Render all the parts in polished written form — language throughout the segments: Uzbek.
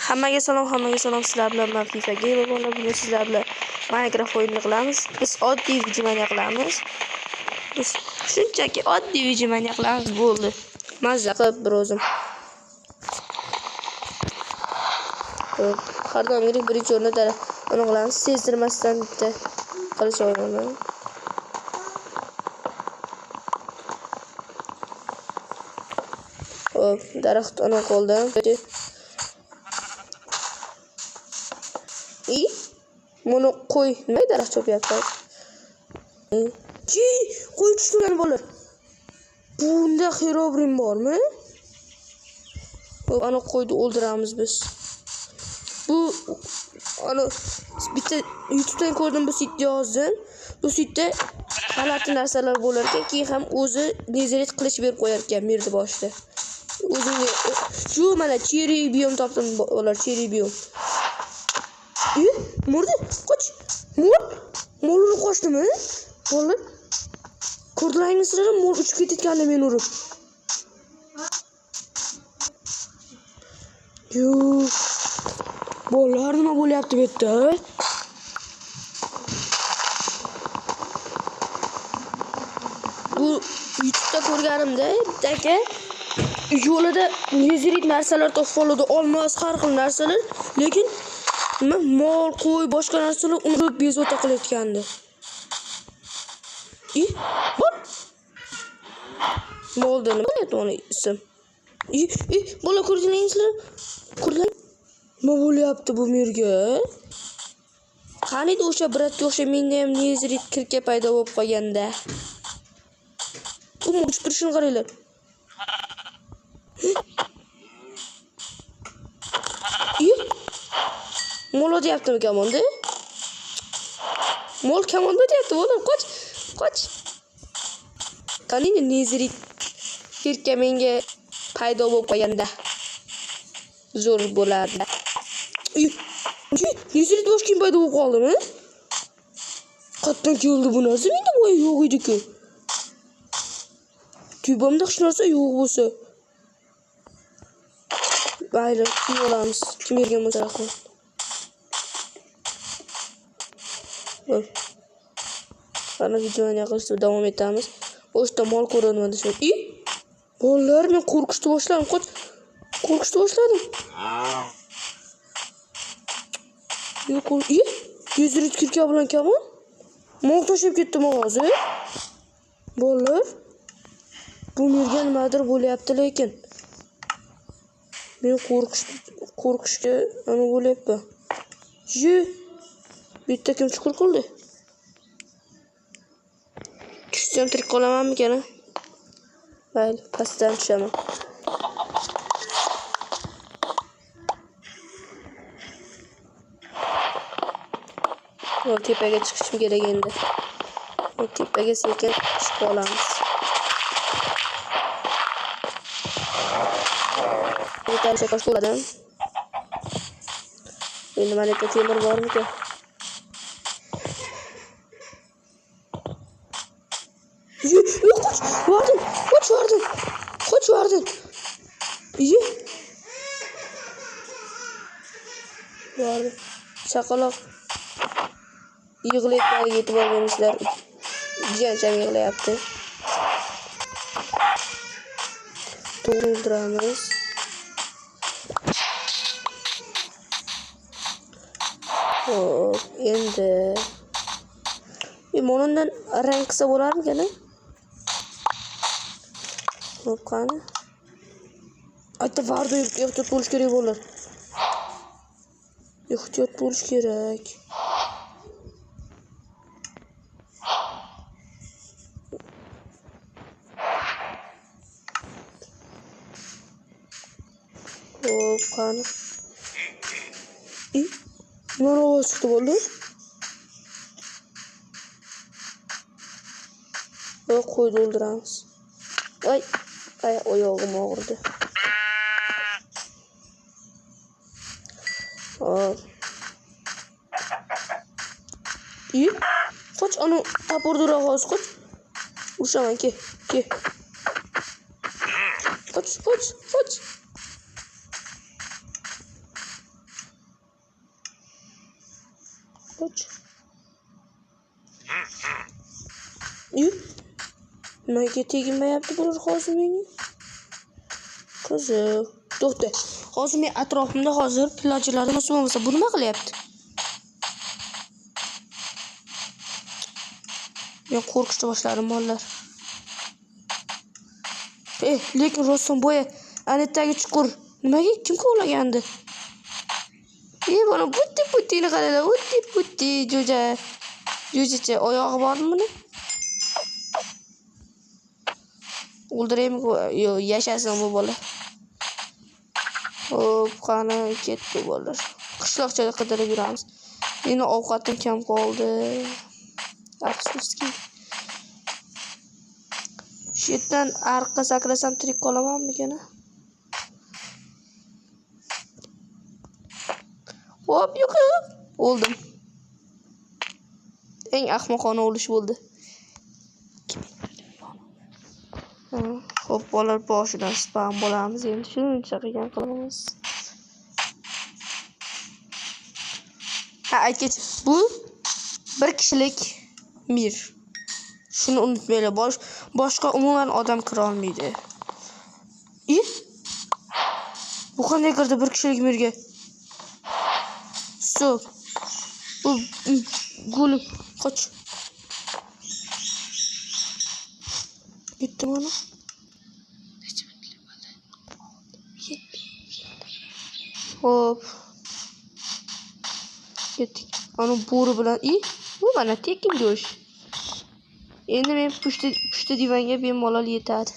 Hammaga salom, sizlar bilan men FIFA Gamer bo'laman. Bugun sizlar bilan Minecraft o'yinini qilamiz. Biz oddiy videomaniya qilamiz. Biz shunchaki oddiy videomaniya qilamiz, bo'ldi. Mazza qilib bir o'zim. Har doimgidek birinchi o'rinda uni qilamiz. Sezdirmasdan bitta qilish o'yinaman. Hop, daraxt ona qo'ldan. Bunu qo'y, nima daraxt chopyapti? Qo'y tushgan bo'lar. Bunda xerobrin bormi? Hop, ana qo'yni o'ldiramiz biz. Bu ana bitta YouTube'dan ko'rdim, bu sitni yozdim. Bu sitda g'alati narsalar bo'lar ekan, keyin ham o'zi nezaret qilish berib qo'yar ekan merdi boshda. O'zimga shu mana cherry biom topdim, ular cherry biom. Murdi, qoch. Mol urib qochdimi? Bolalar. Ko'rdingizmi sizlar? Mol uchib ketayotgandi men urib. Bolalar nima bo'lyapti bu yerda? Bu YouTube'da ko'rganimda bittaka yo'lida nezirik narsalar topib olmas, har xil narsalar, lekin mol, qo'y, boshqa narsalar urib bezovta qilayotgandi. Molda nima edi uni ism? Bola ko'rdingizlar? Ko'rdinglar? Nima bo'lyapti bu merga? Qaniydi o'sha bratga o'sha menda ham nezirik kirka paydo bo'lib qolganda. Bu uchib turishini qaranglar. Mol deyaptimi kamonda? Mol kamonda deyapti, oğlum, qoch. Qaniydi nezirik kirka menga paydo bo'lib qolganda zo'r bo'lardi. Nezirik bosh kim paydo bo'lib qoldimi? Qatdan keldi bu narsa, menda boya yo'q edi-ku. Tubamda hech narsa yo'q bo'lsa. Mayli, kim olamiz? Kim bergan bo'lsa rahmat. Ana videoni qilishda davom etamiz. O'shda mol ko'rinmadi shu. Bolalar, men qo'rqishni boshladim. Qo'rqishni boshladim. Nezirik kirka bilan kamon. Mol toshib ketdim hozir. Bolalar, bu merga nimadir bo'lyapti, lekin men qo'rqishga ana bo'lyapti. Bitta kim chuqur qildi? Tushsam tirik qolamanmikan? Mayli, pastdan tushaman. Tepaga chiqishim kerak endi. Tepaga sekin chiqib olamiz. Yetarlicha tosh to'ladim. Endi mana yerda temir bormi-ku? Qoch vardim. Vardim. Chaqaloq yig'layotganiga e'tibor beringizlar. Jiyancham yig'layapti. To'ldiramiz. Hop, endi monundan rang qilsa bo'larmikan? Hop, qani? Aytda vardo ehtiyot bo'lish kerak bo'lar. Ehtiyot bo'lish kerak. Hop, qani? Nima ovoz chiqdi bo'ldi? Qo'yni o'ldiramiz. Oyog'im og'ridi. Qoch, ana tapurdura hozir qoch. Urishaman, ke. Qoch. Qoch. Nimaga tegmayapti bular hozir menga? Qiziq. To'xta. Hozir men atrofimda hozir pillachilardan nasib bo'lmasa bu nima qilyapti? Men qo'rqishni boshladim mollar. Lekin rostdan boya anetdagi chuqur. Nimaga kim kovlagandi? Bana butti-buttini qaranglar. Butti jo'ja. Jo'jacha oyog'i bormi buni? O'ldiraymi? Yo'q, yashasin bu bola. Hop, qani ketdi bolalar. Qishloqchada qidirib yuramiz. Meni ovqatim kam qoldi. Afsuski. Shu yerdan ariqqa sakrasam tirik qolamanmikan? Hop, yo'q. O'ldim. Eng ahmoqona o'lish bo'ldi. Hop, bolalar boshidan spam bo'lamiz. Endi shuncha qilgan qilamiz. Aytgach, bu bir kishilik mir. Shuni unutmaylar. Boshqa umuman odam kira olmaydi. Bu qanday kirdi bir kishilik mirga? Stop. Bu gulib qoch. Gitti mana. Hop. Ketdik. Ana bo'ri bilan bu mana tekin go'sht. Endi men pushta divanga bemalol yetadi.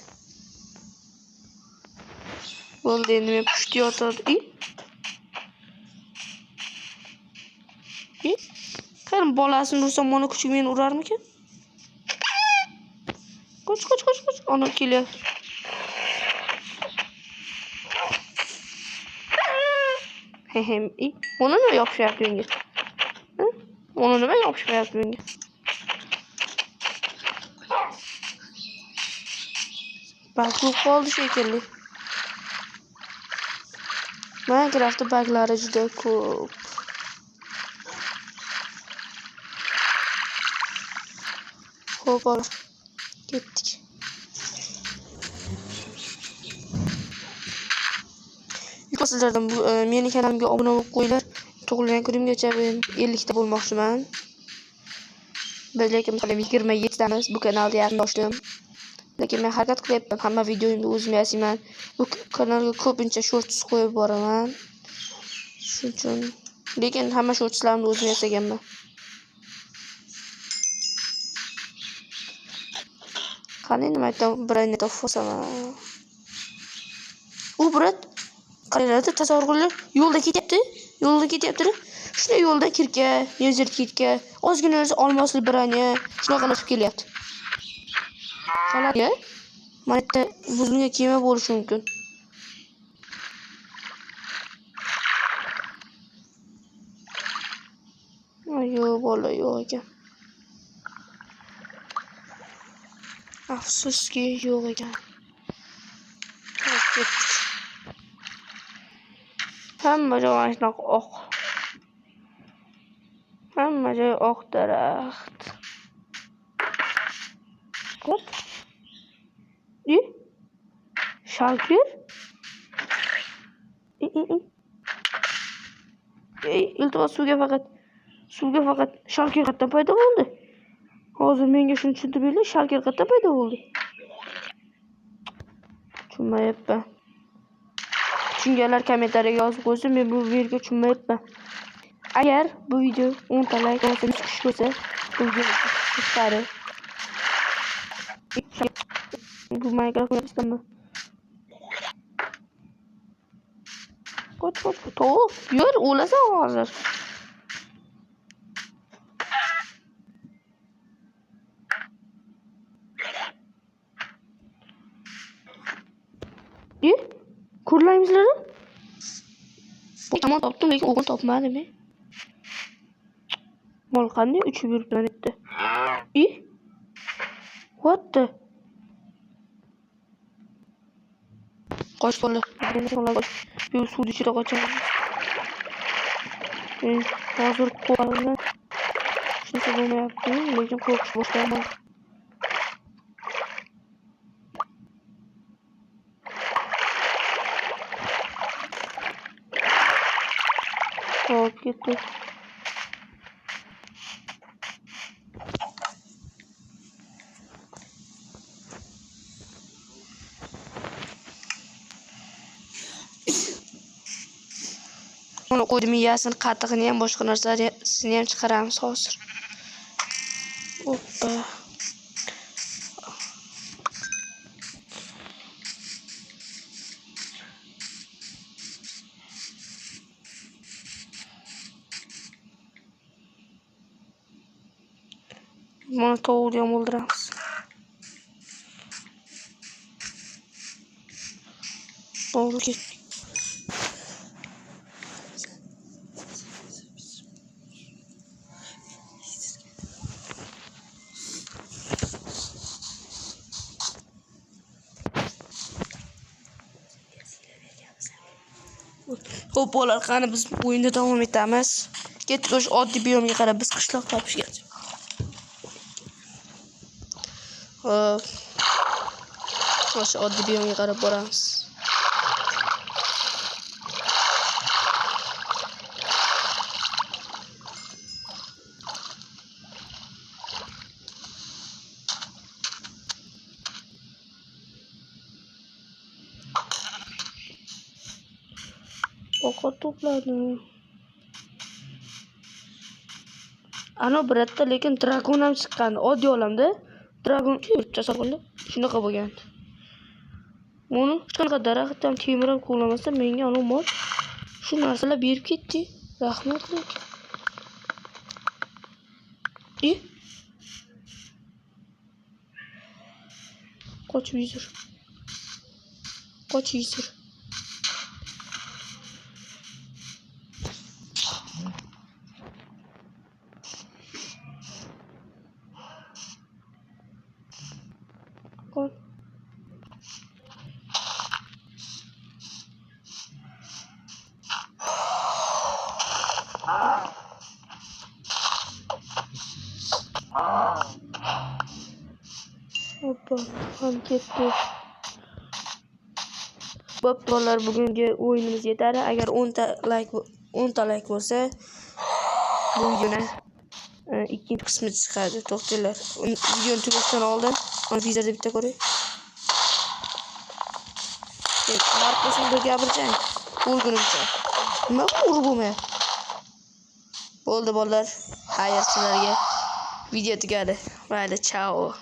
Bo'ldi, endi men pushta yotadi. Qani bolasini ursam mana kuchuk meni urarmikan? Qoch. Ana kelyapti. Ona nima yopishyapti menga? Ona nima yopishyapti menga? Bak yo'q qoldi shekilli. Minecraftda baglari juda ko'p. Hop, ketdik. Sizlardan meni kanalimga obuna bo'lib qo'yinglar. Tug'ilgan kunimgacha 50 ta bo'lmoqchiman. Lekin 27 tamiz bu kanalda yarashdim. Lekin men harakat qilyapman, hamma videomni o'zim yasayman. Bu kanalga ko'pincha shorts qo'yib boraman. Shuning uchun lekin hamma shortslarimni o'zim yasaganman. Qani nima aytdim, birini topsam. U brat qaranglar, tasavvur qilinglar, yo'lda ketyapti. Shunday yo'lda kirka, yezirkitga, ozgina narsa olmosli birani shunaqalashib kelyapti. Qalaga mana yerda buzilgan kema bo'lishi mumkin. Yo'q, bola yo'q ekan. Afsuski yo'q ekan. Ketdik. Hamma joy shunaqa oq. Hamma joy oq daraxt. Hop. Shalker? Iltimos suvga faqat shalker qayerdan paydo bo'ldi? Hozir menga shuni tushuntirib beringlar, shalker qayerdan paydo bo'ldi? Tushunmayapman. Tushunganlar kommentariyaga yozib qo'ysin, men bu videoga tushunmayapman. Agar bu video 10 ta like olsa, chiqish bo'lsa, bu video chiqadi. Bu Minecraft o'ynashdanmi? Qoch, to'q, yur, o'lasan hozir. Ko'rlaymizlar? Tamam topdim, lekin o'g'il topmadim. Mol qanday uchib yurib planetda? What the? Qoch bola. Bu suv ichida qochaman. Hozir qo'yarlar. shuncha bo'lmayapti, lekin qo'rqish boshlaman. Hop, ketdi. Uni qo'ydim, miyasini, qatig'ini ham, boshqa narsalarini ham chiqaramiz hozir. Hoppa. Mana tovuqni ham o'ldiramiz. Tovuq ketdi. Xo'p, bolalar, qani biz o'yinda davom etamiz. Ketdik o'sha oddiy biyomga qarab biz qishloq topishga. Hop. O'sha oddiy biyomga qarab boramiz. Ovqat to'pladim. Ana biratda lekin dragon ham chiqqan. Oddiy olamda dragon yurtcha bo'ldi. Shunaqa bo'lgan. Buni qanaqa daraxt ham temir ham qo'llamasa menga anu mol shu narsalar berib ketdi. Rahmat lekin. Qochib yur. Qochib yur. Qoch. Hoppa, ham ketdi. Bo'p, bolalar, bugungi o'yinimiz yetadi. Agar 10 ta like bo'lsa, bu videoni ikkinchi qismi chiqadi. To'xtanglar. Videoni tugatishdan oldin mana vizorda bitta ko'ring. Markasini bir gapirchang. O'lgunimcha. Nima urib bo'lmayapti? Bo'ldi bolalar. Xayr sizlarga. Video tugadi. Mayli, chao.